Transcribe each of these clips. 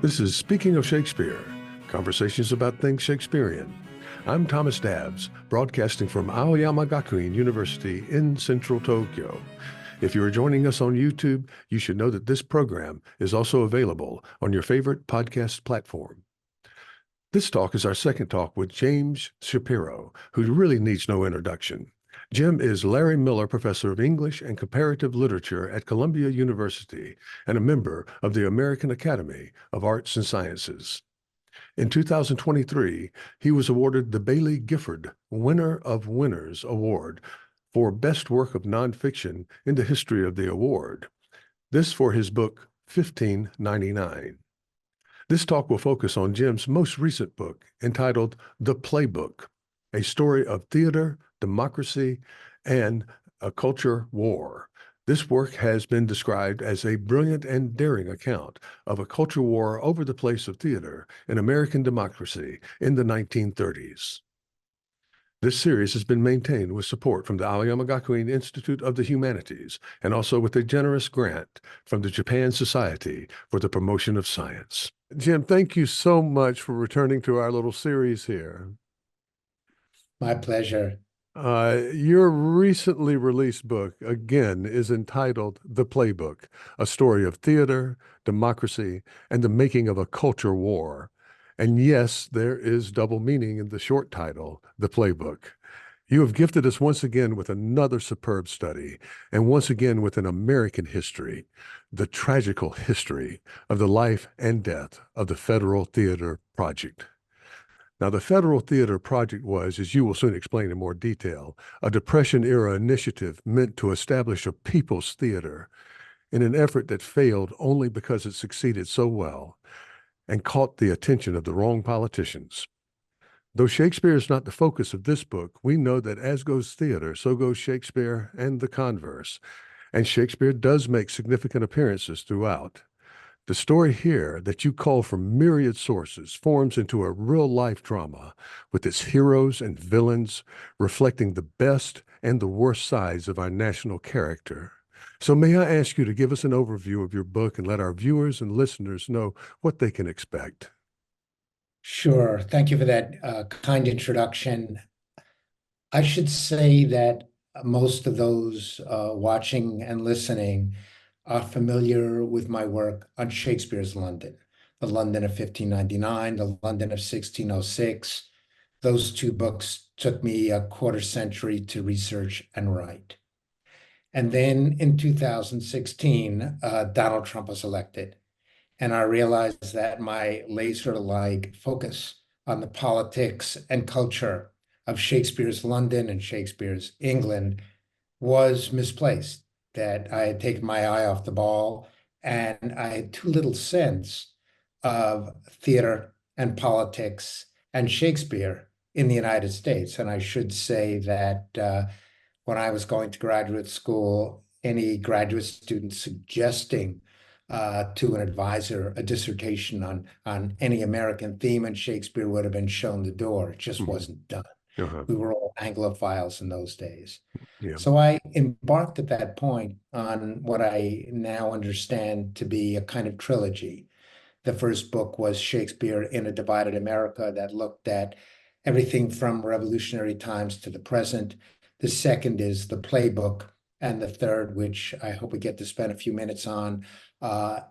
This is Speaking of Shakespeare, conversations about things Shakespearean. I'm Thomas Dabbs, broadcasting from Aoyama Gakuen University in central Tokyo. If you are joining us on YouTube, you should know that this program is also available on your favorite podcast platform. This talk is our second talk with James Shapiro, who really needs no introduction. Jim is Larry Miller Professor of English and Comparative Literature at Columbia University and a member of the American Academy of Arts and Sciences. In 2023, he was awarded the Baillie Gifford Winner of Winners Award for Best Work of Nonfiction in the history of the award. This for his book, 1599. This talk will focus on Jim's most recent book entitled The Playbook, a story of theater, democracy, and a culture war. This work has been described as a brilliant and daring account of a culture war over the place of theater in American democracy in the 1930s. This series has been maintained with support from the Aoyama Gakuen Institute of the Humanities and also with a generous grant from the Japan Society for the Promotion of Science. Jim, thank you so much for returning to our little series here. My pleasure. Your recently released book, again, is entitled The Playbook, a story of theater, democracy, and the making of a culture war. And yes, there is double meaning in the short title, The Playbook. You have gifted us once again with another superb study, and once again with an American history, the tragical history of the life and death of the Federal Theater Project. Now, the Federal Theater Project was, as you will soon explain in more detail, a Depression-era initiative meant to establish a people's theater in an effort that failed only because it succeeded so well and caught the attention of the wrong politicians. Though Shakespeare is not the focus of this book, we know that as goes theater, so goes Shakespeare and the converse, and Shakespeare does make significant appearances throughout. The story here that you cull from myriad sources forms into a real-life drama with its heroes and villains reflecting the best and the worst sides of our national character. So may I ask you to give us an overview of your book and let our viewers and listeners know what they can expect? Sure. Thank you for that kind introduction. I should say that most of those watching and listening are familiar with my work on Shakespeare's London, the London of 1599, the London of 1606. Those two books took me a quarter century to research and write. And then in 2016, Donald Trump was elected. And I realized that my laser-like focus on the politics and culture of Shakespeare's London and Shakespeare's England was misplaced, that I had taken my eye off the ball and I had too little sense of theater and politics and Shakespeare in the United States. And I should say that when I was going to graduate school, any graduate student suggesting to an advisor a dissertation on any American theme in Shakespeare would have been shown the door. It just wasn't done. We were all Anglophiles in those days. Yeah. So I embarked at that point on what I now understand to be a kind of trilogy. The first book was Shakespeare in a Divided America that looked at everything from revolutionary times to the present. The second is The Playbook. And the third, which I hope we get to spend a few minutes on,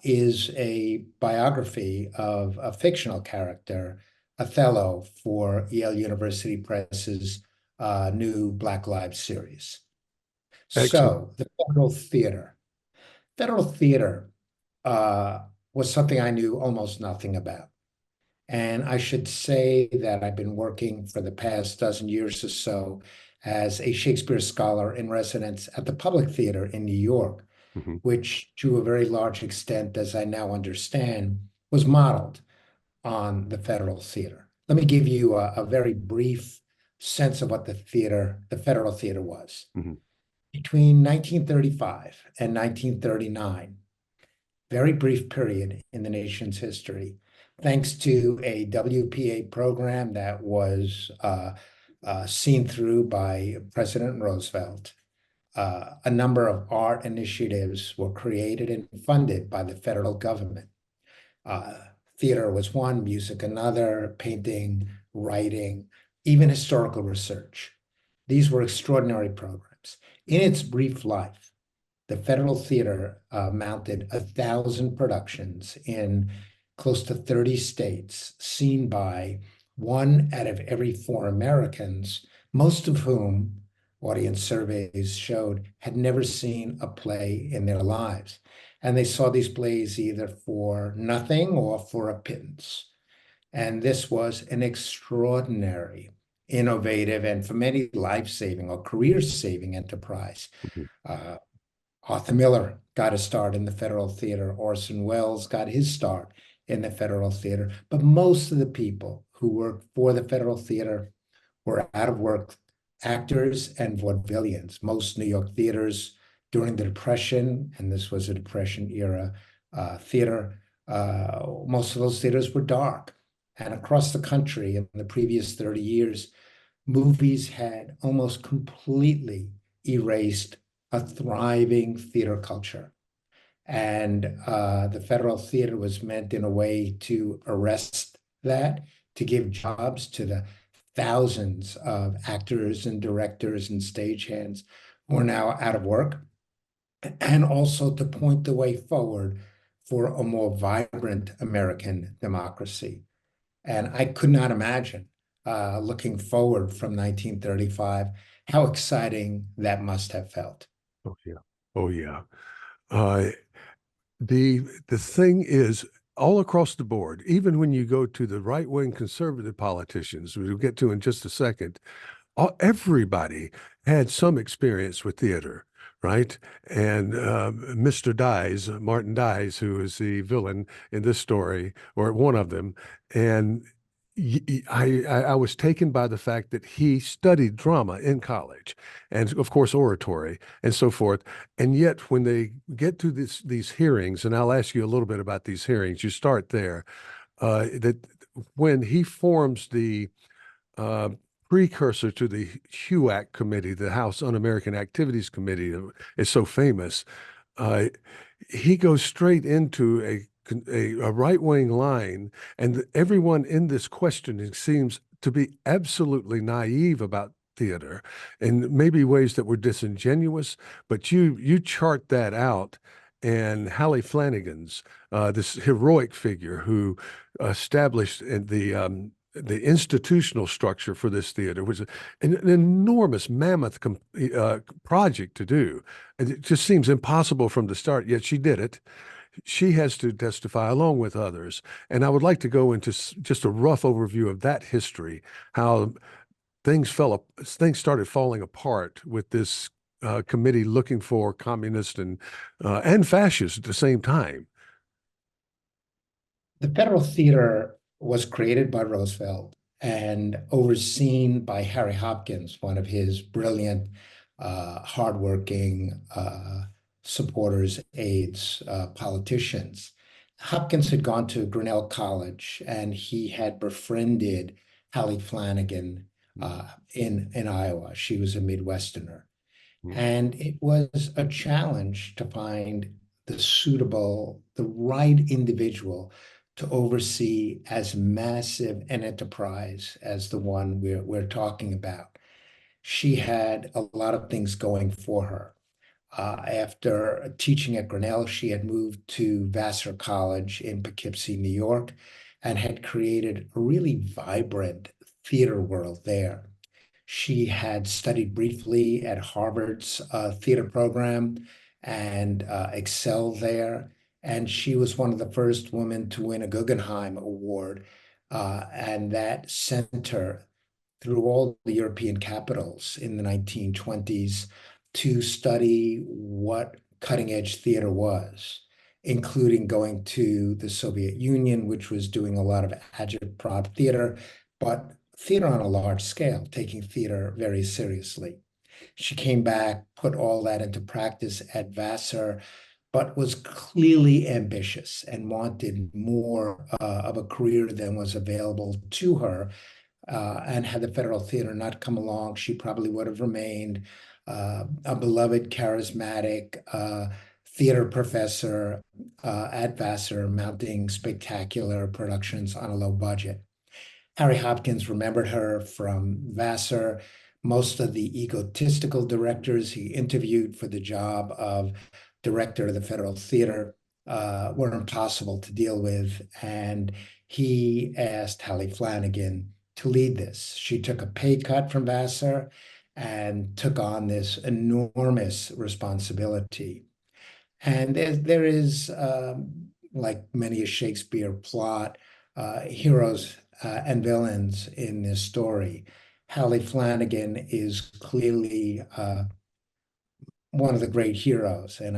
is a biography of a fictional character, Othello, for Yale University Press's new Black Lives series. Excellent. So the Federal Theater. Federal Theater was something I knew almost nothing about. And I should say that I've been working for the past dozen years or so as a Shakespeare scholar in residence at the Public Theater in New York, which to a very large extent, as I now understand, was modeled on the Federal Theater. Let me give you a very brief sense of what the Federal Theater was. Between 1935 and 1939, very brief period in the nation's history, thanks to a WPA program that was seen through by President Roosevelt, a number of art initiatives were created and funded by the federal government. Theater was one, music another, painting, writing, even historical research. These were extraordinary programs. In its brief life, the Federal Theater mounted 1,000 productions in close to 30 states, seen by 1 out of every 4 Americans, most of whom audience surveys showed had never seen a play in their lives. And they saw these plays either for nothing or for a pittance. And this was an extraordinary, innovative, and for many life-saving or career-saving enterprise. Mhm. Arthur Miller got a start in the Federal Theater. Orson Welles got his start in the Federal Theater. But most of the people who worked for the Federal Theater were out of work actors and vaudevillians. Most New York theaters during the Depression, and this was a Depression era theater, most of those theaters were dark. And across the country in the previous 30 years, movies had almost completely erased a thriving theater culture. And the Federal Theater was meant in a way to arrest that, to give jobs to the thousands of actors and directors and stagehands who are now out of work, and also to point the way forward for a more vibrant American democracy. And I could not imagine, looking forward from 1935, how exciting that must have felt. Oh yeah. Oh yeah. Uh, the thing is, all across the board, even when you go to the right-wing conservative politicians, we'll get to in just a second, everybody had some experience with theater, right? And Mr. Dies, Martin Dies, who is the villain in this story, or one of them, and I was taken by the fact that he studied drama in college, and of course oratory and so forth. And yet, when they get to these hearings, and I'll ask you a little bit about these hearings, you start there. That when he forms the uh, precursor to the HUAC committee, the House Un-American Activities Committee, is so famous. Uh, he goes straight into a right-wing line, and everyone in this questioning seems to be absolutely naive about theater in maybe ways that were disingenuous, but you chart that out. And Hallie Flanagan's this heroic figure who established the institutional structure for this theater was an enormous mammoth project to do. And it just seems impossible from the start, yet she did it. She has to testify along with others. And I would like to go into just a rough overview of that history, how things started falling apart with this committee looking for communists and fascists at the same time. The Federal Theater was created by Roosevelt and overseen by Harry Hopkins, one of his brilliant, hardworking supporters, aides, politicians. Hopkins had gone to Grinnell College and he had befriended Hallie Flanagan in Iowa. She was a Midwesterner. Mm. And it was a challenge to find the right individual to oversee as massive an enterprise as the one we're talking about. She had a lot of things going for her. After teaching at Grinnell, she had moved to Vassar College in Poughkeepsie, New York, and had created a really vibrant theater world there. She had studied briefly at Harvard's theater program and excelled there. And she was one of the first women to win a Guggenheim Award. And that sent her through all the European capitals in the 1920s to study what cutting edge theater was, including going to the Soviet Union, which was doing a lot of agitprop theater, but theater on a large scale, taking theater very seriously. She came back, put all that into practice at Vassar, but was clearly ambitious and wanted more of a career than was available to her. And had the Federal Theater not come along, she probably would have remained a beloved, charismatic theater professor at Vassar, mounting spectacular productions on a low budget. Harry Hopkins remembered her from Vassar. Most of the egotistical directors he interviewed for the job of director of the Federal Theater were impossible to deal with. And he asked Hallie Flanagan to lead this. She took a pay cut from Vassar and took on this enormous responsibility. And there is, like many a Shakespeare plot, heroes and villains in this story. Hallie Flanagan is clearly one of the great heroes, and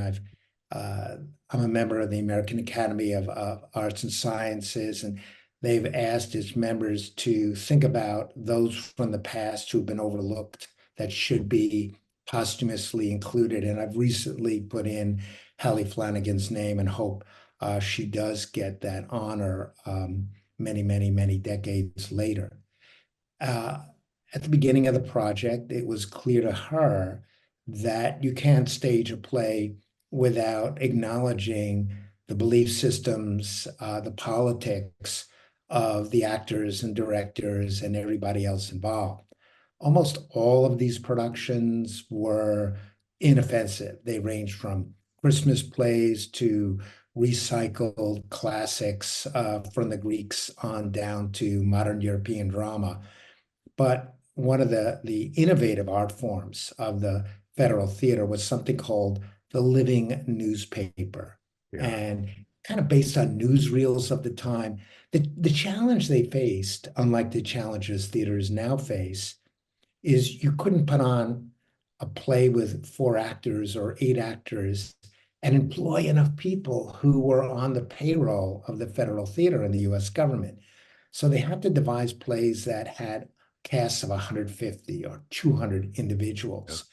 I'm a member of the American Academy of Arts and Sciences, and they've asked its members to think about those from the past who've been overlooked that should be posthumously included. And I've recently put in Hallie Flanagan's name and hope she does get that honor many, many, many decades later. Uh, at the beginning of the project, it was clear to her that you can't stage a play without acknowledging the belief systems, the politics of the actors and directors and everybody else involved. Almost all of these productions were inoffensive. They ranged from Christmas plays to recycled classics from the Greeks on down to modern European drama. But one of the innovative art forms of the Federal Theater was something called the living newspaper. Yeah. And kind of based on newsreels of the time, the challenge they faced, unlike the challenges theaters now face, is you couldn't put on a play with 4 actors or 8 actors and employ enough people who were on the payroll of the Federal Theater in the US government. So they had to devise plays that had casts of 150 or 200 individuals.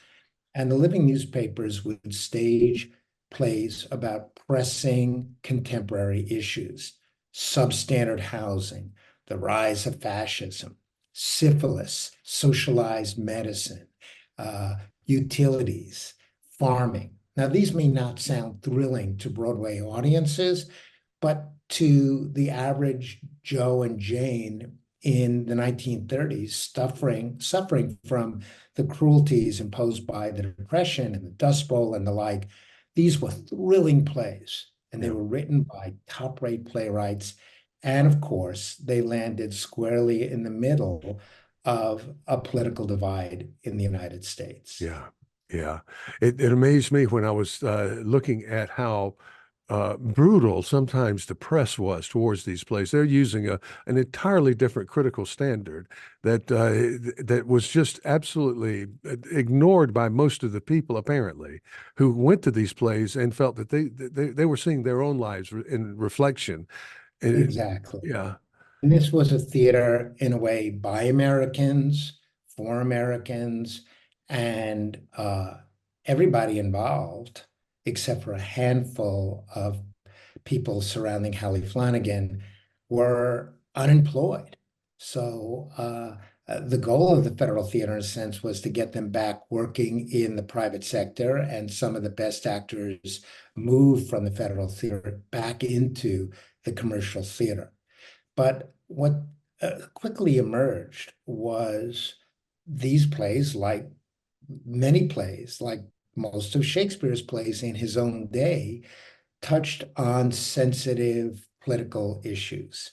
Yeah. And the living newspapers would stage plays about pressing contemporary issues, substandard housing, the rise of fascism, syphilis, socialized medicine, utilities, farming. Now, these may not sound thrilling to Broadway audiences, but to the average Joe and Jane in the 1930s, suffering from the cruelties imposed by the Depression and the Dust Bowl and the like, these were thrilling plays, and they were written by top-rate playwrights. And of course, they landed squarely in the middle of a political divide in the United States. Yeah, yeah. It amazed me when I was looking at how brutal sometimes the press was towards these plays. They're using an entirely different critical standard that was just absolutely ignored by most of the people, apparently, who went to these plays and felt that they were seeing their own lives in reflection. Exactly. Yeah. And this was a theater, in a way, by Americans, for Americans, and everybody involved, except for a handful of people surrounding Hallie Flanagan, were unemployed. So the goal of the Federal Theater, in a sense, was to get them back working in the private sector, and some of the best actors moved from the Federal Theater back into the commercial theater. But what quickly emerged was these plays, like many plays, like most of Shakespeare's plays in his own day, touched on sensitive political issues.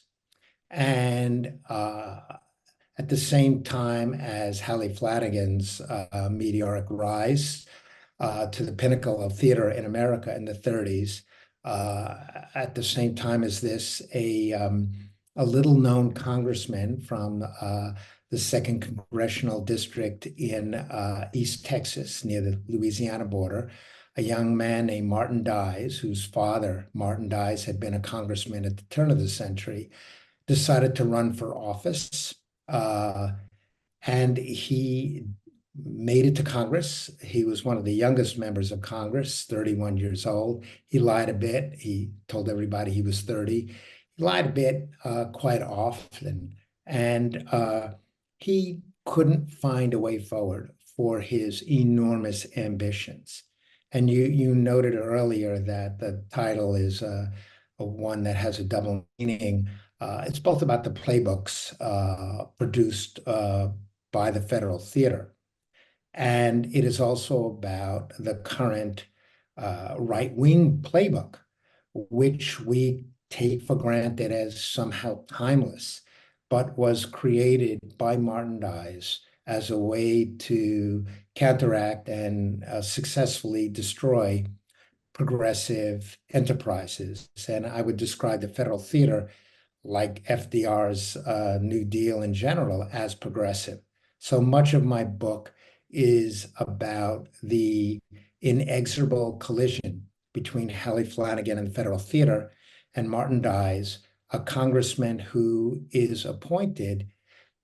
And at the same time as Hallie Flanagan's meteoric rise to the pinnacle of theater in America in the 30s, at the same time as this, a little-known congressman from the second congressional district in East Texas, near the Louisiana border, a young man named Martin Dies, whose father, Martin Dies, had been a congressman at the turn of the century, decided to run for office. And he made it to Congress. He was one of the youngest members of Congress, 31 years old. He lied a bit. He told everybody he was 30. He lied a bit quite often. And he couldn't find a way forward for his enormous ambitions. And you noted earlier that the title is a one that has a double meaning. It's both about the playbooks produced by the Federal Theater, and it is also about the current right-wing playbook, which we take for granted as somehow timeless, but was created by Martin Dies as a way to counteract and successfully destroy progressive enterprises. And I would describe the Federal Theater, like FDR's New Deal in general, as progressive. So much of my book is about the inexorable collision between Hallie Flanagan and the Federal Theater and Martin Dies, a congressman who is appointed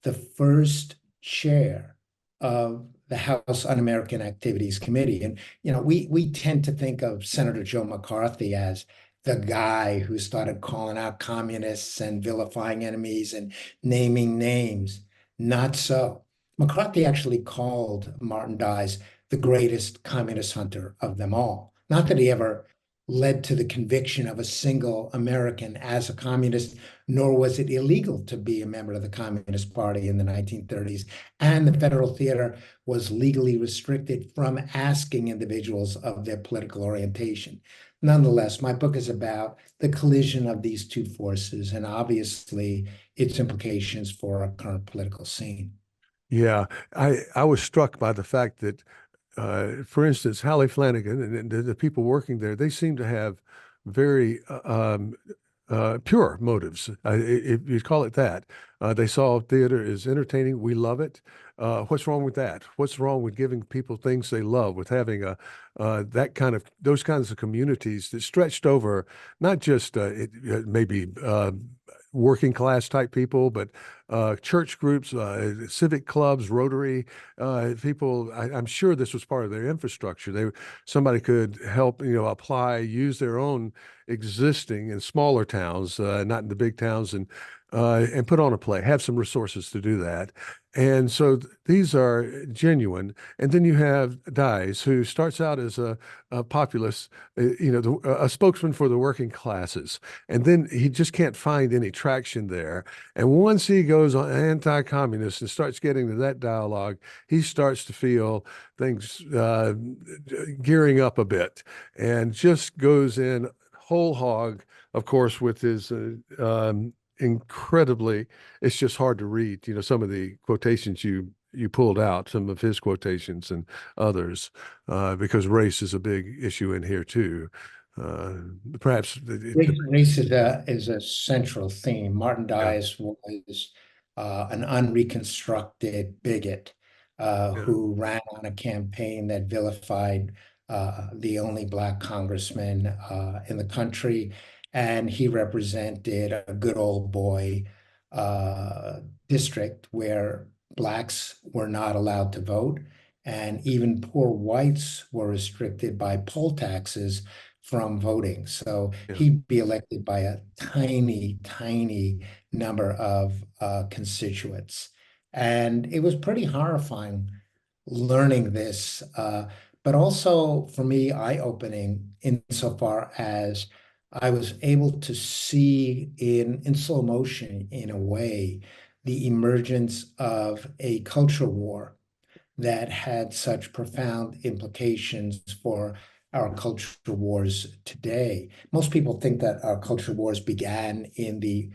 the first chair of the House Un-American Activities Committee. And, we tend to think of Senator Joe McCarthy as the guy who started calling out communists and vilifying enemies and naming names. Not so. McCarthy actually called Martin Dies the greatest communist hunter of them all. Not that he ever led to the conviction of a single American as a communist, nor was it illegal to be a member of the Communist Party in the 1930s. And the Federal Theater was legally restricted from asking individuals of their political orientation. Nonetheless, my book is about the collision of these two forces and obviously its implications for our current political scene. Yeah, I was struck by the fact that, for instance, Hallie Flanagan and the people working there, they seem to have very pure motives, if you call it that. They saw theater as entertaining. We love it. What's wrong with that? What's wrong with giving people things they love, with having those kinds of communities that stretched over not just maybe working class type people, but church groups, civic clubs, Rotary people. I'm sure this was part of their infrastructure. Somebody could help, apply, use their own existing in smaller towns, not in the big towns, and put on a play, have some resources to do that. And so these are genuine. And then you have Dies, who starts out as a populist, a spokesman for the working classes. And then he just can't find any traction there. And once he goes on anti-communist and starts getting to that dialogue, he starts to feel things gearing up a bit and just goes in whole hog, of course, with his incredibly, it's just hard to read, some of the quotations you pulled out, some of his quotations and others, because race is a big issue in here too. Perhaps Race is a central theme. Martin yeah, Dies was an unreconstructed bigot yeah, who ran on a campaign that vilified the only Black congressman in the country. And he represented a good old boy district where Blacks were not allowed to vote. And even poor whites were restricted by poll taxes from voting. So yeah, he'd be elected by a tiny, tiny number of constituents. And it was pretty horrifying learning this, but also for me, eye-opening insofar as I was able to see in slow motion, in a way, the emergence of a culture war that had such profound implications for our culture wars today. Most people think that our culture wars began in the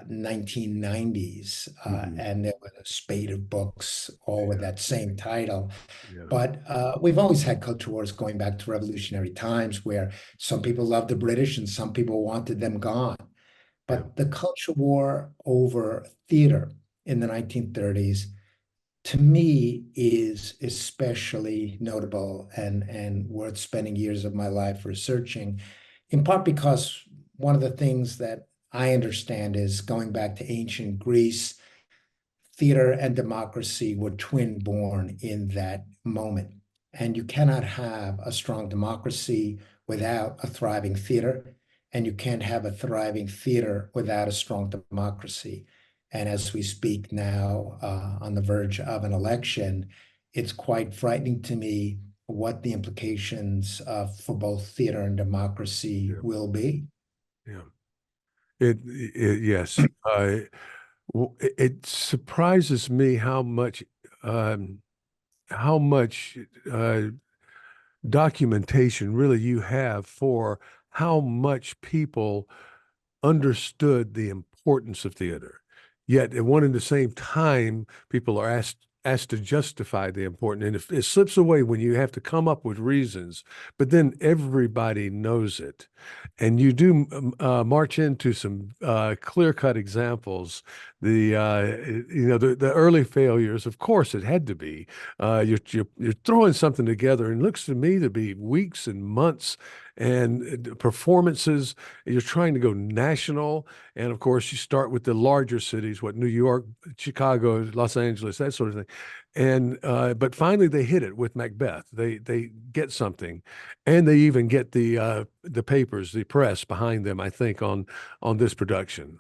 1990s, mhm, and there was a spate of books, all with yeah, that same title. yeah, But we've always had culture wars going back to revolutionary times where some people loved the British and some people wanted them gone. yeah, But the culture war over theater in the 1930s, to me, is especially notable and worth spending years of my life researching, in part because one of the things that I understand is going back to ancient Greece, theater and democracy were twin born in that moment. And you cannot have a strong democracy without a thriving theater, and you can't have a thriving theater without a strong democracy. And as we speak now on the verge of an election, it's quite frightening to me what the implications for both theater and democracy Yeah. will be. Yeah. Yes. It surprises me um, how much documentation really you have for how much people understood the importance of theater. Yet at one and the same time, people are asked to justify the importance. And if it slips away when you have to come up with reasons, but then everybody knows it. And you do march into some clear-cut examples. The early failures, of course, it had to be. You're throwing something together, and it looks to me to be weeks and months and performances. You're trying to go national, and of course, you start with the larger cities, what New York, Chicago, Los Angeles, that sort of thing. And but finally, they hit it with Macbeth. They get something, and they even get the papers, the press behind them. I think on this production.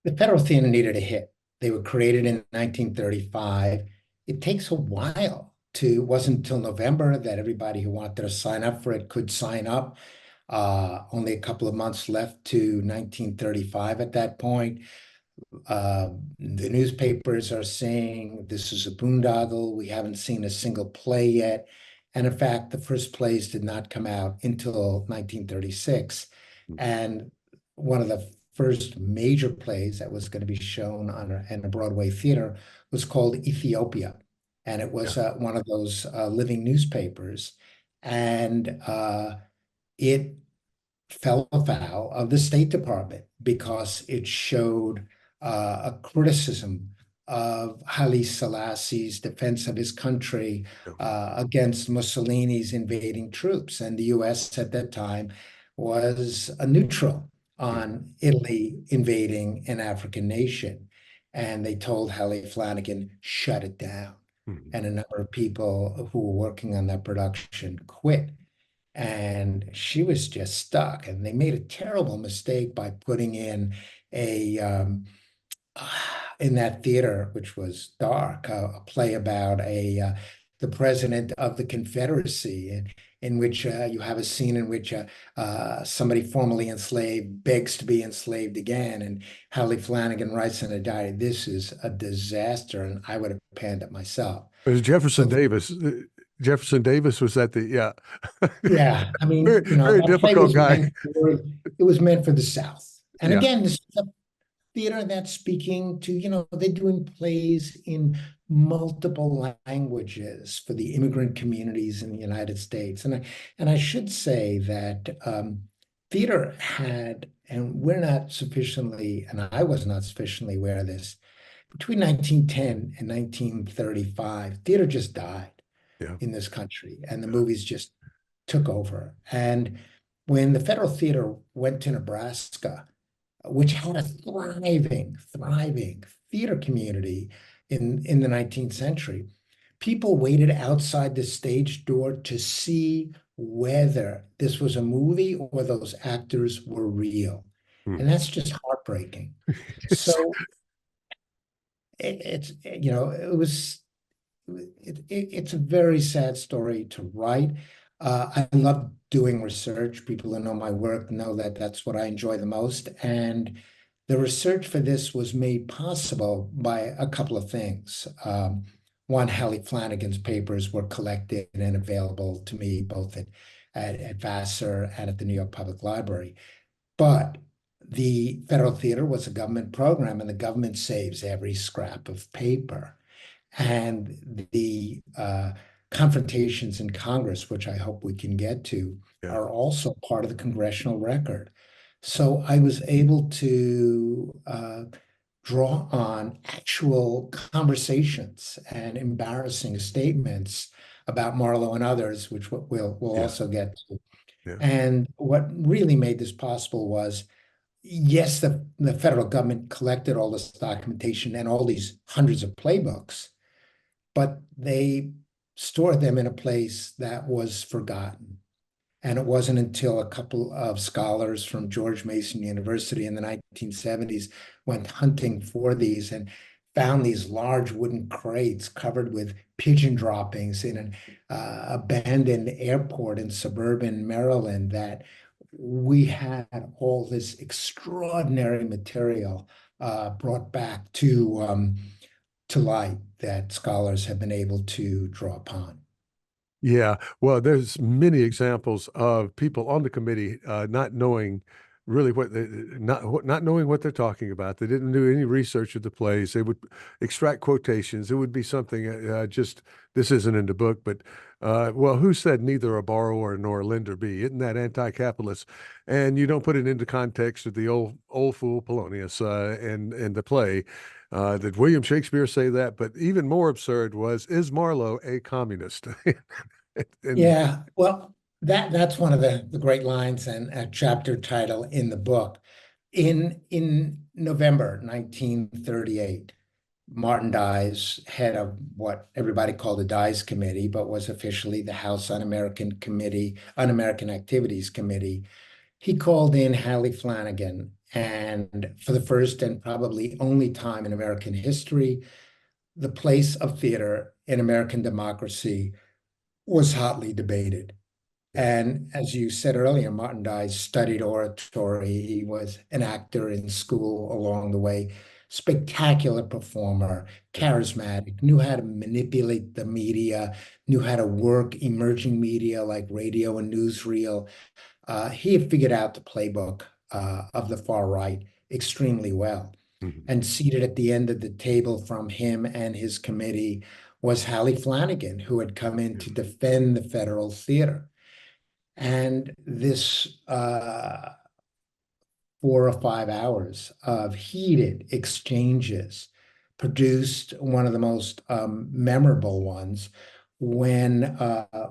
The federal theater needed a hit. They were created in 1935. It takes a while to, it wasn't until November that everybody who wanted to sign up for it could sign up. Only a couple of months left to 1935 at that point. The newspapers are saying this is a boondoggle. We haven't seen a single play yet. And in fact, the first plays did not come out until 1936. And one of the first major plays that was going to be shown in a Broadway theater was called Ethiopia. And it was one of those living newspapers. And it fell afoul of the State Department because it showed a criticism of Haile Selassie's defense of his country against Mussolini's invading troops. And the US at that time was a neutral on Italy invading an African nation. And they told Hallie Flanagan, shut it down. And a number of people who were working on that production quit. And she was just stuck. And they made a terrible mistake by putting in a in that theater, which was dark, a play about the president of the Confederacy, in which you have a scene in which somebody formerly enslaved begs to be enslaved again. And Hallie Flanagan writes in a diary, this is a disaster, and I would have panned it myself. It was Jefferson So, Davis. Jefferson Davis was at the yeah, I mean, very very that play difficult was guy. it was meant for the South. And Yeah. again, this is a theater that's speaking to, they're doing plays in multiple languages for the immigrant communities in the United States. And I should say that theater had, and we're not sufficiently, and I was not sufficiently aware of this, between 1910 and 1935, theater just died Yeah. in this country, and the movies just took over. And when the Federal Theater went to Nebraska, which had a thriving theater community in the 19th century, people waited outside the stage door to see whether this was a movie or those actors were real. And that's just heartbreaking. So it's a very sad story to write. I love doing research. People who know my work know that that's what I enjoy the most. And the research for this was made possible by a couple of things. One, Hallie Flanagan's papers were collected and available to me both at Vassar and at the New York Public Library. But the Federal Theater was a government program, and the government saves every scrap of paper. And the confrontations in Congress, which I hope we can get to, are also part of the congressional record. So I was able to draw on actual conversations and embarrassing statements about Marlowe and others, which we'll also get to. Yeah. And what really made this possible was, yes, the federal government collected all this documentation and all these hundreds of playbooks, but they stored them in a place that was forgotten. And it wasn't until a couple of scholars from George Mason University in the 1970s went hunting for these and found these large wooden crates covered with pigeon droppings in an abandoned airport in suburban Maryland, that we had all this extraordinary material brought back to light that scholars have been able to draw upon. Yeah, well, there's many examples of people on the committee not knowing really not knowing what they're talking about. They didn't do any research of the plays. They would extract quotations. It would be something just this isn't in the book, but well, who said neither a borrower nor a lender be? Isn't that anti-capitalist? And you don't put it into context of the old fool Polonius and the play. Did William Shakespeare say that? But even more absurd was, is Marlowe a communist? And Yeah, well, that's one of the great lines and a chapter title in the book. In November 1938, Martin Dies, head of what everybody called the Dies Committee, but was officially the House Un-American Activities Committee. He called in Hallie Flanagan, and for the first and probably only time in American history, the place of theater in American democracy was hotly debated. yeah, And as you said earlier, Martin Dies studied oratory. He was an actor in school along the way, spectacular performer, yeah, charismatic, knew how to manipulate the media, knew how to work emerging media like radio and newsreel. He had figured out the playbook of the far right extremely well. mhm, And seated at the end of the table from him and his committee was Hallie Flanagan, who had come in yeah, to defend the federal theater. And this 4 or 5 hours of heated exchanges produced one of the most memorable ones when,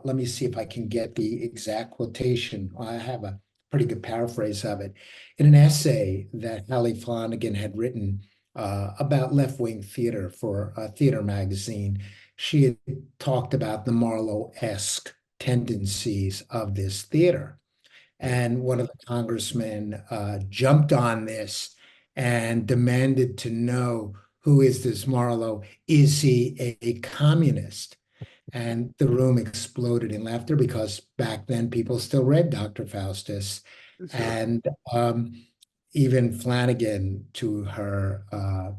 let me see if I can get the exact quotation. I have a pretty good paraphrase of it. In an essay that Hallie Flanagan had written about left-wing theater for a theater magazine, she had talked about the Marlowe-esque tendencies of this theater. yeah, And one of the congressmen jumped on this and demanded to know, who is this Marlowe? Is he a communist? And the room exploded in laughter because back then people still read Dr. Faustus. sure, And even Flanagan, to her,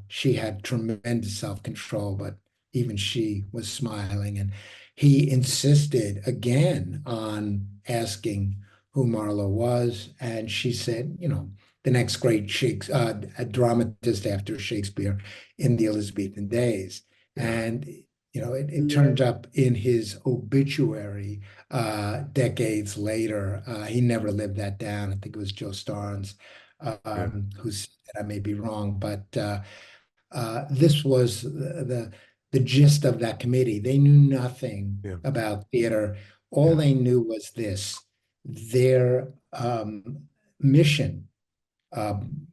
she had tremendous self-control, but even she was smiling. And he insisted again on asking who Marlowe was. And she said, the next great a dramatist after Shakespeare in the Elizabethan days. yeah, And it turned up in his obituary decades later. He never lived that down. I think it was Joe Starnes yeah, who said that. I may be wrong, but this was the gist of that committee. They knew nothing yeah, about theater. All yeah, they knew was this: their mission, um,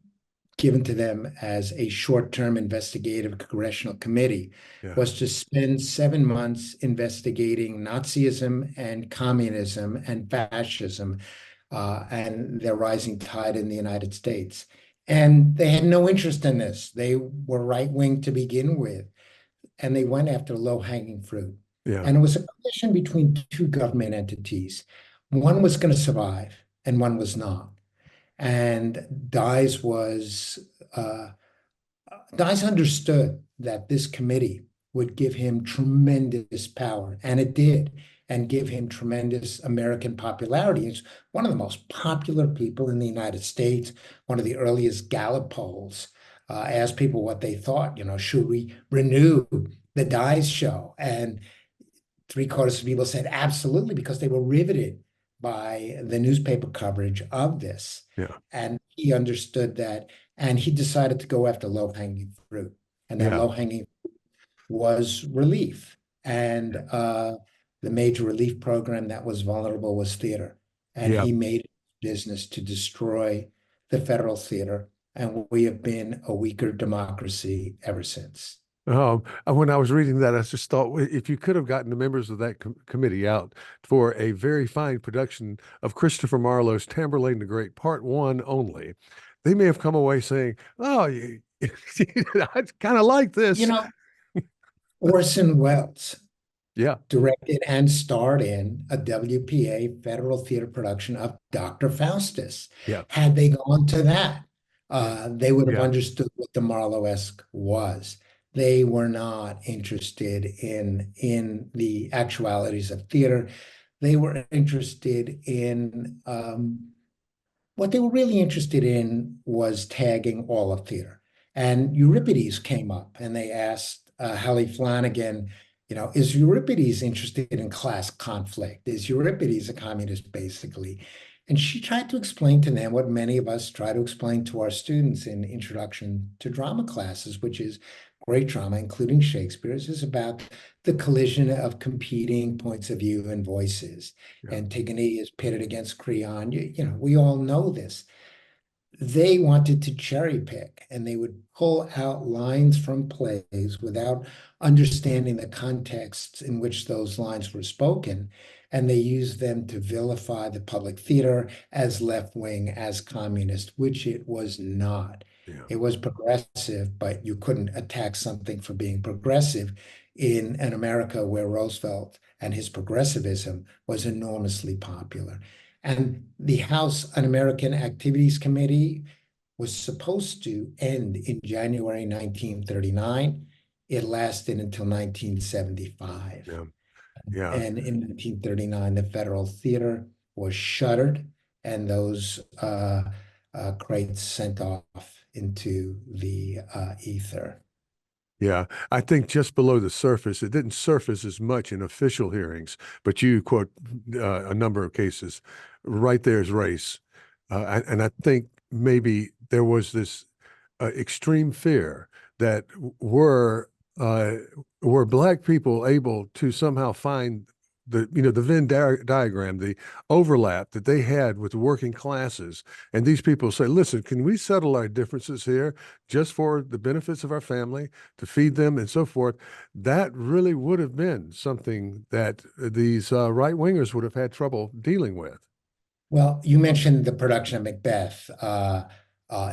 given to them as a short-term investigative congressional committee, yeah, was to spend 7 months investigating Nazism and communism and fascism and their rising tide in the United States. And they had no interest in this. They were right-wing to begin with, and they went after low-hanging fruit. yeah, And it was a collision between two government entities. One was going to survive, and one was not. And uh, Dies understood that this committee would give him tremendous power, and it did, and give him tremendous American popularity. He's one of the most popular people in the United States. One of the earliest Gallup polls asked people what they thought. Should we renew the Dies show? And three-quarters of people said absolutely, because they were riveted by the newspaper coverage of this. yeah, And he understood that, and he decided to go after low-hanging fruit. And that yeah, low-hanging was relief. And the major relief program that was vulnerable was theater. And yeah. he made it business to destroy the federal theater. And we have been a weaker democracy ever since. When I was reading that, I just thought if you could have gotten the members of that committee out for a very fine production of Christopher Marlowe's Tamburlaine the Great, Part One only, they may have come away saying, "Oh, I kind of like You this." know, Orson Welles Yeah. directed and starred in a WPA Federal Theater production of Dr. Faustus. Yeah. Had they gone to that, Yeah. they would have Yeah. understood what the Marlowe-esque was. They were not interested in the actualities of theater. They were interested in what they were really interested in was tagging all of theater. And Euripides came up and they asked Hallie Flanagan, is Euripides interested in class conflict? Is Euripides a communist, basically? And she tried to explain to them what many of us try to explain to our students in introduction to drama classes, which is great drama, including Shakespeare's, is about the collision of competing points of view and voices. Yeah. Antigone is pitted against Creon. We all know this. They wanted to cherry pick and they would pull out lines from plays without understanding the contexts in which those lines were spoken. And they used them to vilify the public theater as left wing, as communist, which it was not. Yeah. It was progressive, but you couldn't attack something for being progressive in an America where Roosevelt and his progressivism was enormously popular. And the House Un-American Activities Committee was supposed to end in January 1939. It lasted until 1975. Yeah. Yeah. And in 1939, the Federal Theater was shuttered and those crates sent off into the ether. Yeah, I think just below the surface, it didn't surface as much in official hearings, but you quote a number of cases. Right there's race. And I think maybe there was this extreme fear that uh, were Black people able to somehow find the Venn diagram, the overlap that they had with the working classes, and these people say, "Listen, can we settle our differences here just for the benefits of our family, to feed them, and so forth?" That really would have been something that these right wingers would have had trouble dealing with. Well, you mentioned the production of Macbeth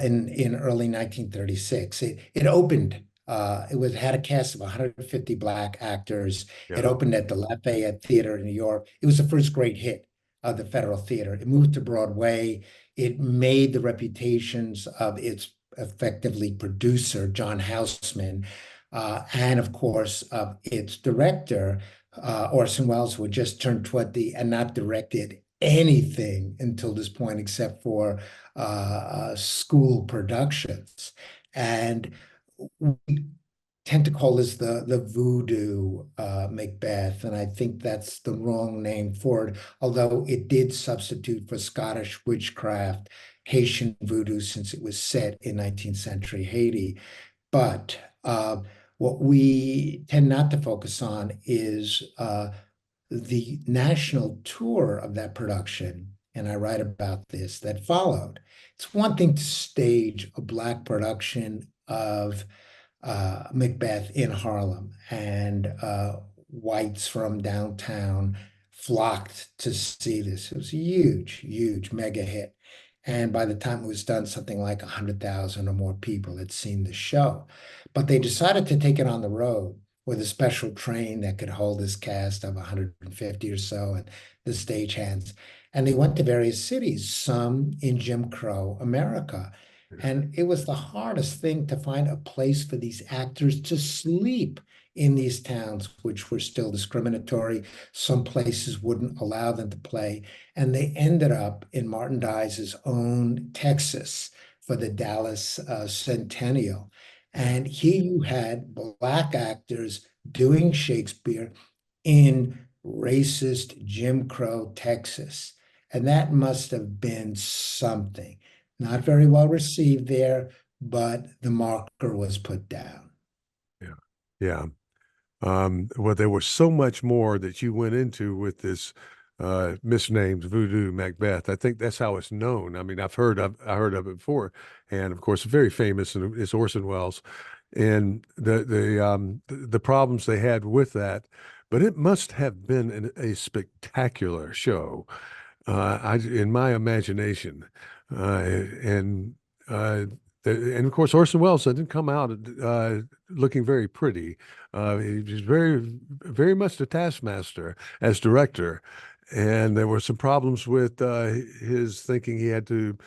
in early 1936. It opened. It had a cast of 150 Black actors. It Yeah, opened at the Lafayette Theater in New York. It was the first great hit of the Federal Theater. It moved to Broadway. It made the reputations of its effectively producer, John Houseman, and of course of its director, Orson Welles, who had just turned 20 and not directed anything until this point except for school productions. And we tend to call this the voodoo Macbeth, and I think that's the wrong name for it, although it did substitute for Scottish witchcraft, Haitian voodoo, since it was set in 19th century Haiti. But what we tend not to focus on is the national tour of that production, and I write about this, that followed. It's one thing to stage a Black production of Macbeth in Harlem, and whites from downtown flocked to see this. It was a huge, huge mega hit. And by the time it was done, something like 100,000 or more people had seen the show. But they decided to take it on the road with a special train that could hold this cast of 150 or so and the stagehands. And they went to various cities, some in Jim Crow America. And it was the hardest thing to find a place for these actors to sleep in these towns, which were still discriminatory. Some places wouldn't allow them to play. And they ended up in Martin Dies's own Texas for the Dallas Centennial. yeah, And here you had Black actors doing Shakespeare in racist Jim Crow Texas. And that must have been something. Not very well received there, but the marker was put down. yeah, yeah. Well, there was so much more that you went into with this misnamed Voodoo Macbeth. I think that's how it's known. I mean, I heard of it before, and of course, very famous, and it's Orson Welles, and the problems they had with that. But it must have been a spectacular show, in my imagination, and uh, And of course, Orson Welles didn't come out looking very pretty. He was very much the taskmaster as director, and there were some problems with his thinking. He had to,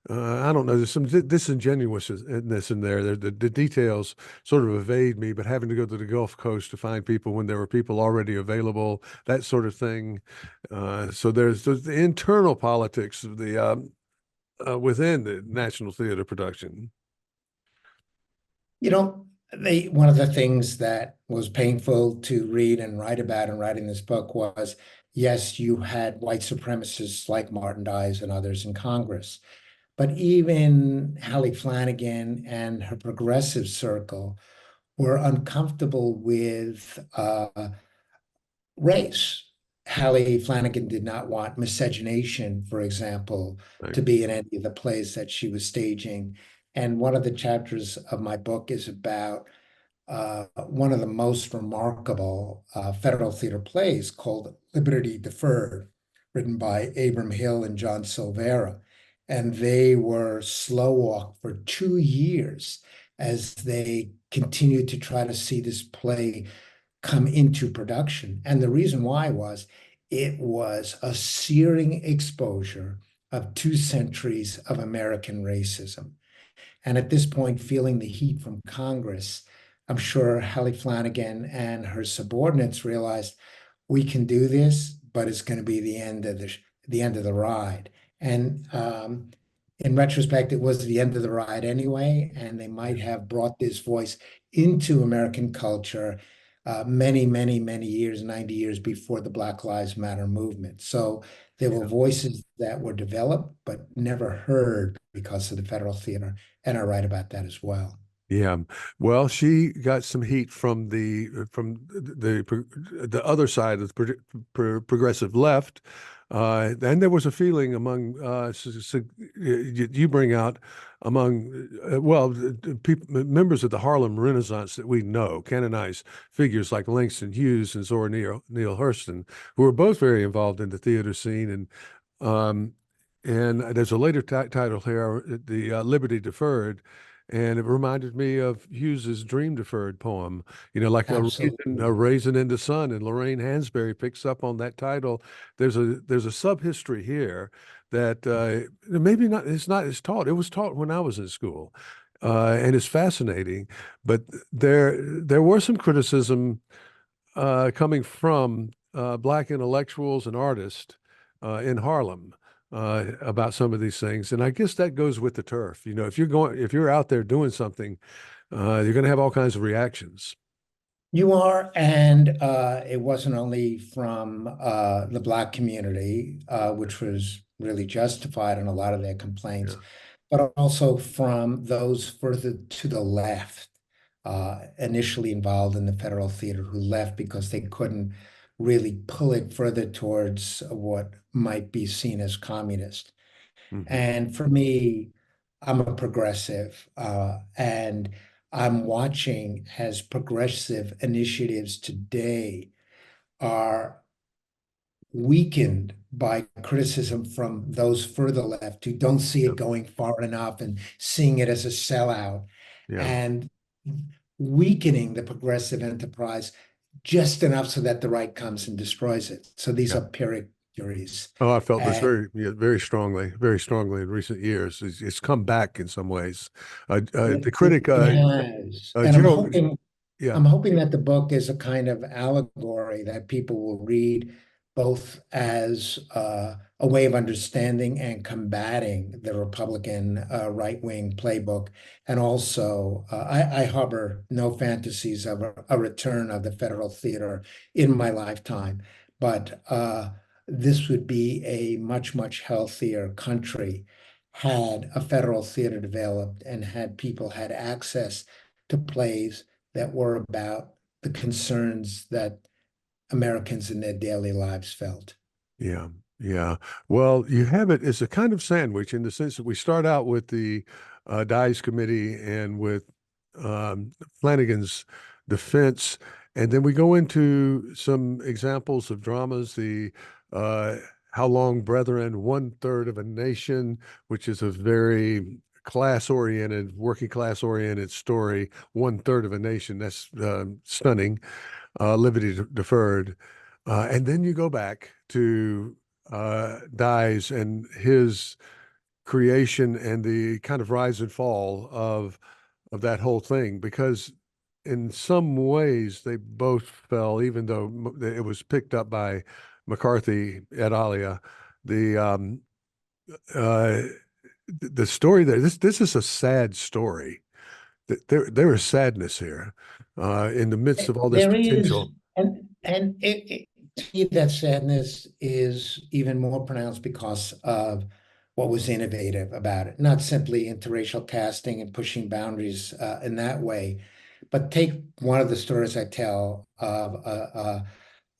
I don't know, there's some disingenuousness in there. The details sort of evade me, but having to go to the Gulf Coast to find people when there were people already available, that sort of thing. So there's the internal politics of the within the National Theater production. You know, one of the things that was painful to read and write about in writing this book was, yes, you had white supremacists like Martin Dies and others in Congress, but even Hallie Flanagan and her progressive circle were uncomfortable with race. Hallie Flanagan did not want miscegenation, for example, Right. to be in any of the plays that she was staging. And one of the chapters of my book is about one of the most remarkable federal theater plays called Liberty Deferred, written by Abram Hill and John Silvera. And they were slow walked for 2 years as they continued to try to see this play come into production. And the reason why was it was a searing exposure of 2 centuries of American racism. And at this point, feeling the heat from Congress, I'm sure Hallie Flanagan and her subordinates realized we can do this, but it's going to be the end of the ride. And in retrospect, it was the end of the ride anyway, and they might have brought this voice into American culture many, many, many years, 90 years before the Black Lives Matter movement. So there were Yeah. voices that were developed but never heard because of the federal theater. And I write about that as well. Yeah. Well, she got some heat from the other side of the progressive left. And there was a feeling among you bring out among people, members of the Harlem Renaissance that we know, canonized figures like Langston Hughes and Zora Neale Hurston, who were both very involved in the theater scene. Um, and there's a later title here, the Liberty Deferred, and it reminded me of Hughes's Dream Deferred poem, like a Absolutely. raisin in the sun. And Lorraine Hansberry picks up on that title. There's a subhistory here that maybe not. It's taught. It was taught when I was in school, and it's fascinating. But there were some criticism coming from Black intellectuals and artists in Harlem about some of these things. And I guess that goes with the turf. If you're out there doing something, you're going to have all kinds of reactions. You are, and it wasn't only from the Black community, which was really justified in a lot of their complaints, Yeah. but also from those further to the left, initially involved in the federal theater, who left because they couldn't really pull it further towards what might be seen as communist. Hmm. And for me, I'm a progressive, and I'm watching as progressive initiatives today are weakened by criticism from those further left who don't see Yeah. it going far enough and seeing it as a sellout, Yeah. and weakening the progressive enterprise just enough so that the right comes and destroys it. So these Yeah. are Pyrrhic theories. Oh, I felt this And very strongly in recent years. It's come back in some ways. The it, critic, it has. And General, yeah, I'm hoping that the book is a kind of allegory that people will read both as a way of understanding and combating the Republican right-wing playbook. And also, I harbor no fantasies of a return of the federal theater in my lifetime, but this would be a much, much healthier country had a federal theater developed and had people had access to plays that were about the concerns that Americans in their daily lives felt. yeah, yeah. Well, you have it as a kind of sandwich in the sense that we start out with the Dice Committee and with Flanagan's defense, and then we go into some examples of dramas. The uh, How Long, Brethren, One Third of a Nation, which is a very class-oriented, working class-oriented story, one third of a nation. That's stunning, liberty deferred. And then you go back to Dies and his creation and the kind of rise and fall of that whole thing, because in some ways they both fell, even though it was picked up by McCarthy et alia. The uh, the story there, this is a sad story. There is sadness here in the midst of all this There is, potential. and to me, that sadness is even more pronounced because of what was innovative about it. Not simply interracial casting and pushing boundaries in that way, but take one of the stories I tell of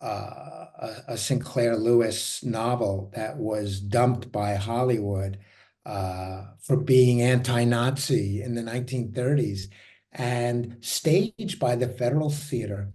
a Sinclair Lewis novel that was dumped by Hollywood for being anti-Nazi in the 1930s and staged by the Federal Theater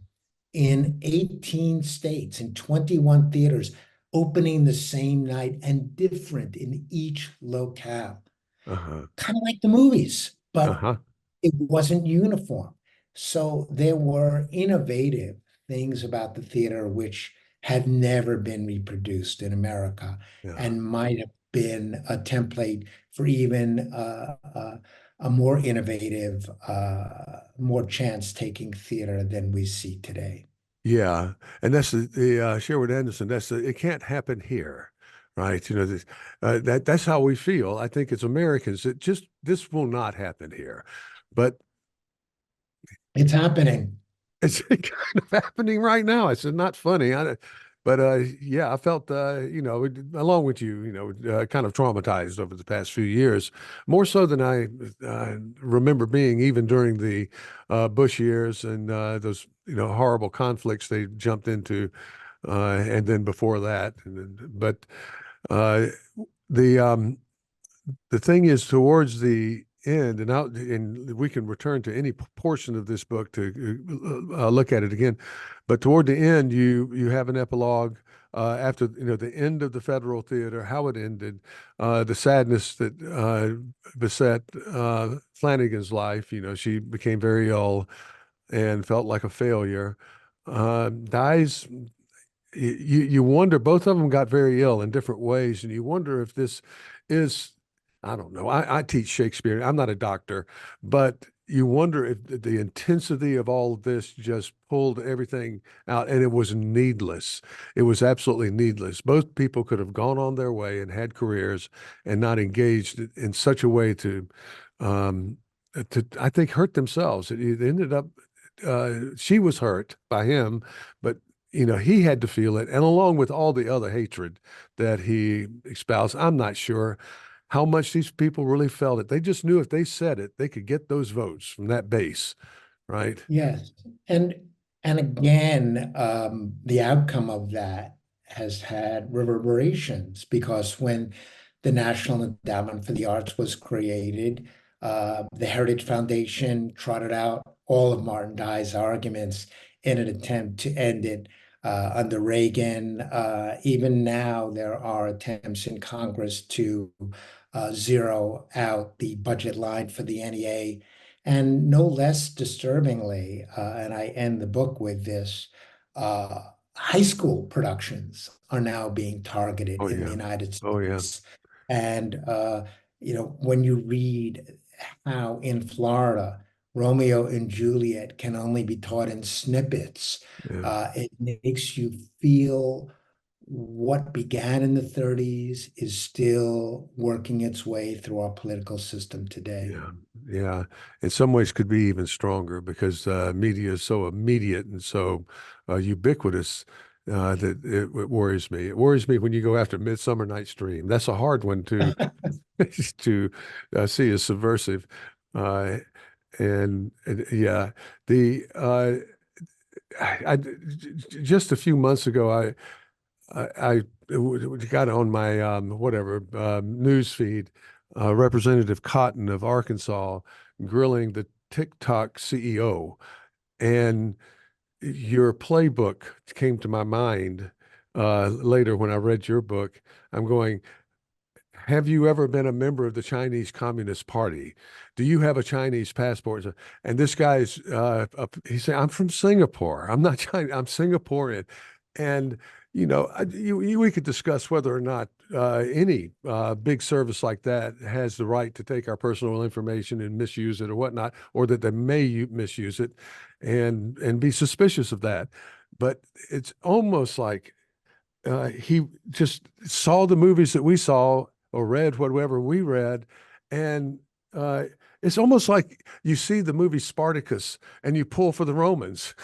in 18 states, in 21 theaters, opening the same night and different in each locale. Uh-huh. Kind of like the movies, but Uh-huh. it wasn't uniform. So there were innovative things about the theater which have never been reproduced in America Yeah. and might have been a template for even a more innovative, more chance-taking theater than we see today. Yeah, and that's the Sherwood Anderson. That's it can't happen here, right? That's how we feel. I think as Americans, it just this will not happen here, but It's happening. it's kind of happening right now. It's not funny. But yeah, I felt along with you, kind of traumatized over the past few years, more so than I remember being even during the Bush years and those horrible conflicts they jumped into, and then before that. But uh, the the thing is, towards the end, and we can return to any portion of this book to look at it again, but toward the end, you have an epilogue after the end of the Federal Theater, how it ended, the sadness that beset Flanagan's life. She became very ill and felt like a failure. Dies. You wonder, both of them got very ill in different ways, and you wonder if this is, I don't know. I teach Shakespeare. I'm not a doctor, but you wonder if the intensity of all of this just pulled everything out, and it was needless. It was absolutely needless. Both people could have gone on their way and had careers and not engaged in such a way um, I think, hurt themselves. It ended up, she was hurt by him, but he had to feel it, and along with all the other hatred that he espoused. I'm not sure how much these people really felt it. They just knew if they said it, they could get those votes from that base, right? Yes. And and again, the outcome of that has had reverberations because when the National Endowment for the Arts was created, the Heritage Foundation trotted out all of Martin Dye's arguments in an attempt to end it under Reagan. Even now, there are attempts in Congress to zero out the budget line for the NEA. And no less disturbingly, and I end the book with this, high school productions are now being targeted Oh in the yeah. United Oh yeah. States. And, when you read how in Florida, Romeo and Juliet can only be taught in snippets, Yeah. it makes you feel what began in the 30s is still working its way through our political system today. Yeah. Yeah. In some ways could be even stronger because media is so immediate and so ubiquitous that it worries me. It worries me when you go after Midsummer Night's Dream. That's a hard one to to see as subversive. Uh, and yeah, the just a few months ago, I got on my whatever news feed, Representative Cotton of Arkansas grilling the TikTok CEO, and your playbook came to my mind later when I read your book. I'm going, have you ever been a member of the Chinese Communist Party? Do you have a Chinese passport? And this guy's, he said, I'm from Singapore. I'm not Chinese, I'm Singaporean. And, we could discuss whether or not any big service like that has the right to take our personal information and misuse it or whatnot, or that they may misuse it and be suspicious of that. But it's almost like he just saw the movies that we saw or read whatever we read, and uh, it's almost like you see the movie Spartacus and you pull for the Romans.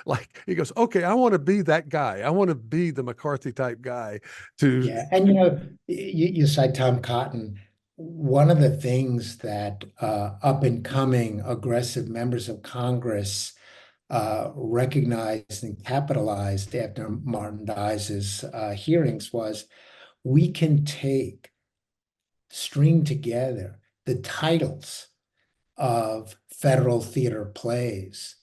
Like he goes, "Okay, I want to be that guy. I want to be the McCarthy type guy." To Yeah, and you cite Tom Cotton. One of the things that up and coming aggressive members of Congress recognized and capitalized after Martin Dies's hearings was we can string together the titles of federal theater plays,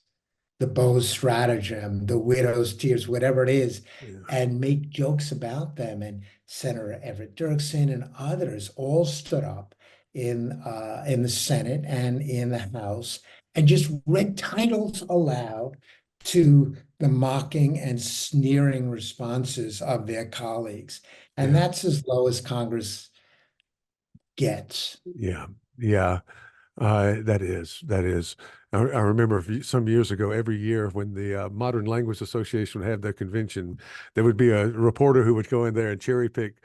the Beau's Stratagem, the Widow's Tears, whatever it is, yeah, and make jokes about them. And Senator Everett Dirksen and others all stood up in the Senate and in the House and just read titles aloud to the mocking and sneering responses of their colleagues. And yeah, that's as low as Congress gets. yeah, yeah. That is. I remember some years ago, every year when the Modern Language Association would have their convention, there would be a reporter who would go in there and cherry pick,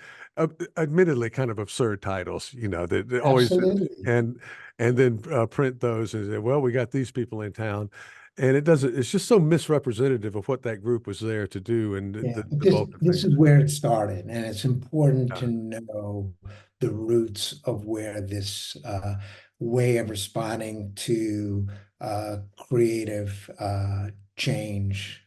admittedly kind of absurd titles, that always, Absolutely. and then print those and say, well, we got these people in town. And it doesn't, it's just so misrepresentative of what that group was there to do and Yeah, but the this bulk of this things. is where it started, and it's important Uh, to know the roots of where this way of responding to creative change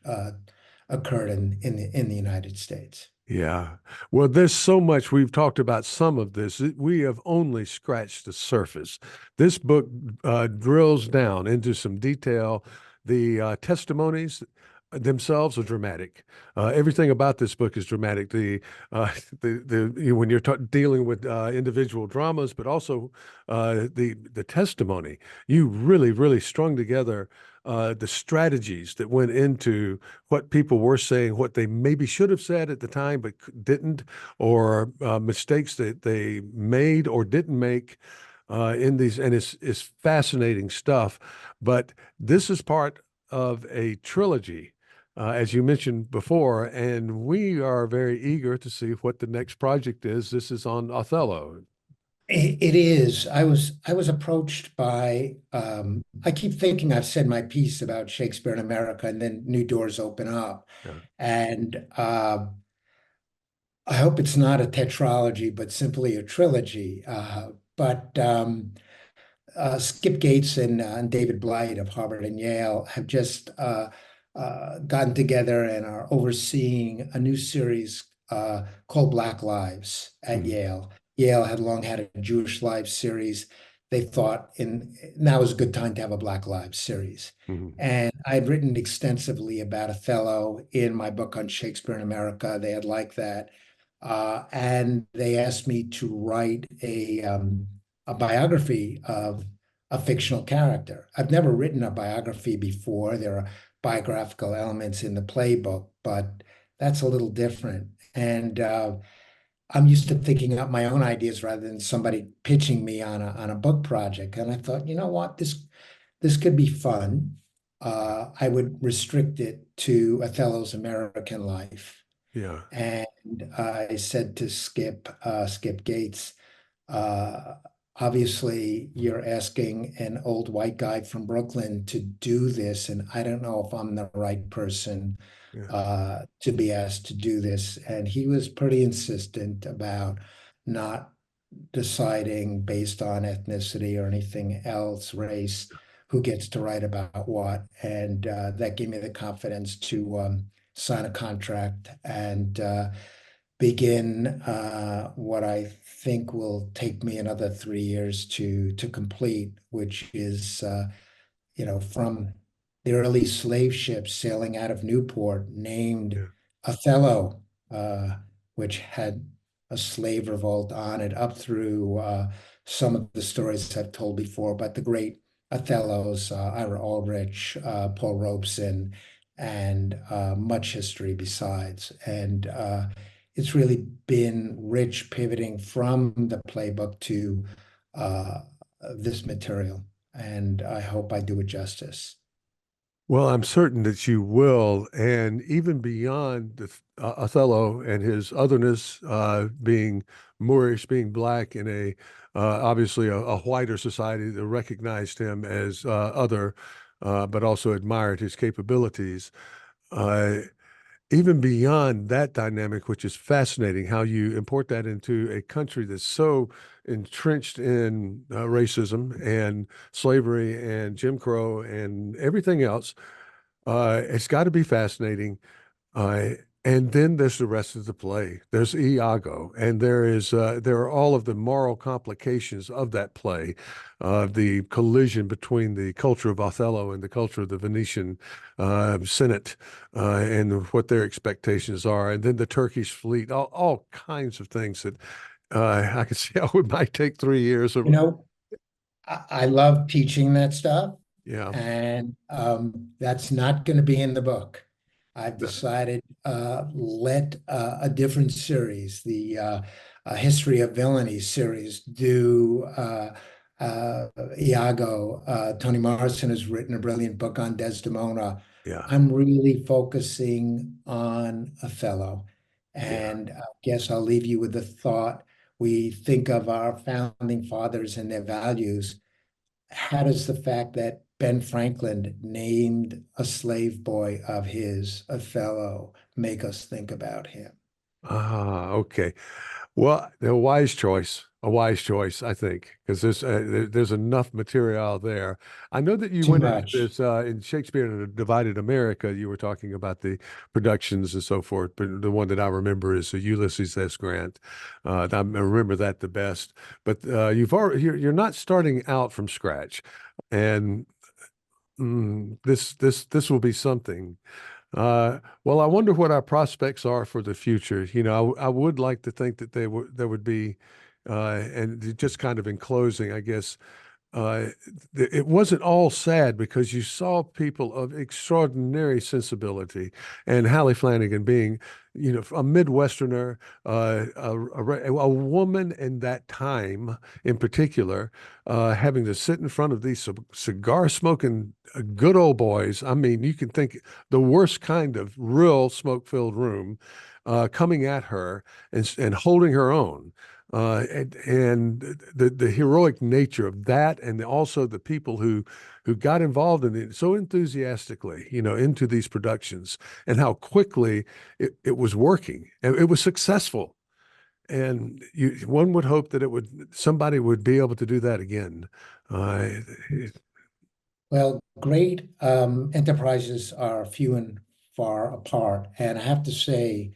occurred in the United States. Yeah. Well, there's so much we've talked about some of this. We have only scratched the surface. This book drills down into some detail. The testimonies themselves are dramatic. Everything about this book is dramatic. When you're dealing with individual dramas, but also the testimony, you really, really strung together the strategies that went into what people were saying, what they maybe should have said at the time but didn't, or mistakes that they made or didn't make in these. And it's fascinating stuff. But this is part of a trilogy. As you mentioned before, and we are very eager to see what the next project is. This is on Othello. It is. I was approached by I keep thinking I've said my piece about Shakespeare in America, and then new doors open up. Yeah. And I hope it's not a tetralogy, but simply a trilogy. But Skip Gates and David Blight of Harvard and Yale have just gotten together and are overseeing a new series called Black Lives at Mhm. Yale. Yale had long had a Jewish Lives series. They thought now is a good time to have a Black Lives series. Mhm. And I'd written extensively about Othello in my book on Shakespeare in America. They had liked that. And they asked me to write a biography of a fictional character. I've never written a biography before. There are biographical elements in the playbook, but that's a little different. And I'm used to thinking up my own ideas rather than somebody pitching me on a book project. And I thought, you know what, this could be fun. I would restrict it to Othello's American life. Yeah. And I said to Skip Gates, uh, obviously, you're asking an old white guy from Brooklyn to do this, and I don't know if I'm the right person Yeah. to be asked to do this. And he was pretty insistent about not deciding based on ethnicity or anything else, race, who gets to write about what. And that gave me the confidence to sign a contract and begin what I think will take me another 3 years to complete, which is from the early slave ships sailing out of Newport named Yeah. Othello, uh, which had a slave revolt on it, up through some of the stories I've told before, but the great Othellos, Ira Aldrich, Paul Robeson, and much history besides. And it's really been rich pivoting from the playbook to uh, this material. And I hope I do it justice. Well, I'm certain that you will, and even beyond Othello and his otherness, being Moorish, being black in a obviously a whiter society that recognized him as other, but also admired his capabilities. Uh, Even beyond that dynamic, which is fascinating, how you import that into a country that's so entrenched in racism and slavery and Jim Crow and everything else. It's got to be fascinating. Uh, and then there's the rest of the play. There's Iago, and there are all of the moral complications of that play, the collision between the culture of Othello and the culture of the Venetian Senate, and what their expectations are, and then the Turkish fleet, all kinds of things that I could see how it might take 3 years. You know, I love teaching that stuff, Yeah. and that's not going to be in the book. I've decided let a different series, the History of Villainy series, do Iago. Toni Morrison has written a brilliant book on Desdemona. Yeah. I'm really focusing on Othello, Yeah. and I guess I'll leave you with the thought. We think of our founding fathers and their values. How does the fact that Ben Franklin named a slave boy of his Othello make us think about him? Ah, okay. Well, a wise choice, I think, because there's enough material there. I know that you Too went into much. this in Shakespeare in a Divided America. You were talking about the productions and so forth, but the one that I remember is Ulysses S. Grant. I remember that the best. But you're not starting out from scratch, and this will be something. Well, I wonder what our prospects are for the future. I would like to think that there would be, and just kind of in closing, I guess, uh, it wasn't all sad because you saw people of extraordinary sensibility, and Hallie Flanagan being, a Midwesterner, a woman in that time in particular, having to sit in front of these cigar smoking good old boys. I mean, you can think the worst kind of real smoke filled room, coming at her and holding her own. And the heroic nature of that, and also the people who got involved in it so enthusiastically, into these productions, and how quickly it was working and it was successful. And one would hope that somebody would be able to do that again. Uh, Well, great enterprises are few and far apart. And I have to say,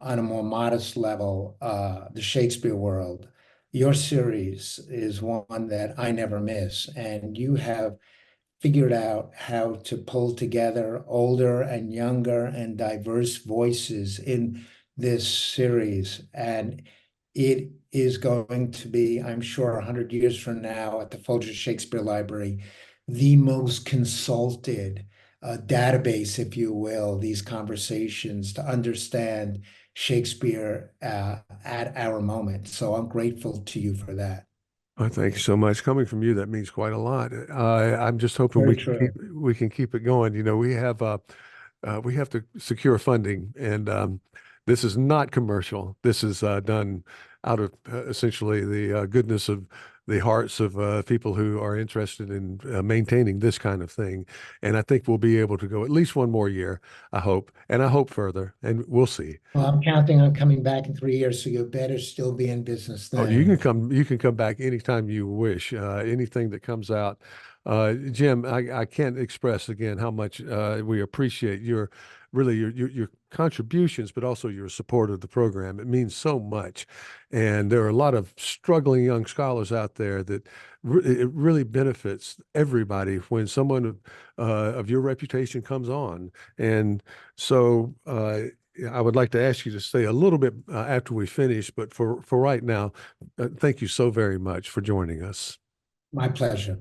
on a more modest level, the Shakespeare world, your series is one that I never miss. And you have figured out how to pull together older and younger and diverse voices in this series. And it is going to be, I'm sure, 100 years from now at the Folger Shakespeare Library, the most consulted database, if you will, these conversations to understand Shakespeare at our moment. So I'm grateful to you for that. I thank you so much. Coming from you, that means quite a lot. I'm just hoping Very true. we can keep it going. We have to secure funding, and this is not commercial. This is done out of essentially the goodness of the hearts of people who are interested in maintaining this kind of thing. And I think we'll be able to go at least one more year, I hope, and I hope further, and we'll see. Well, I'm counting on coming back in 3 years, so you better still be in business Oh, then. you can come back anytime you wish. Anything that comes out. Jim, I can't express again how much we appreciate your contributions, but also your support of the program. It means so much. And there are a lot of struggling young scholars out there that it really benefits everybody when someone of your reputation comes on. And so I would like to ask you to stay a little bit after we finish, but for right now, thank you so very much for joining us. My pleasure.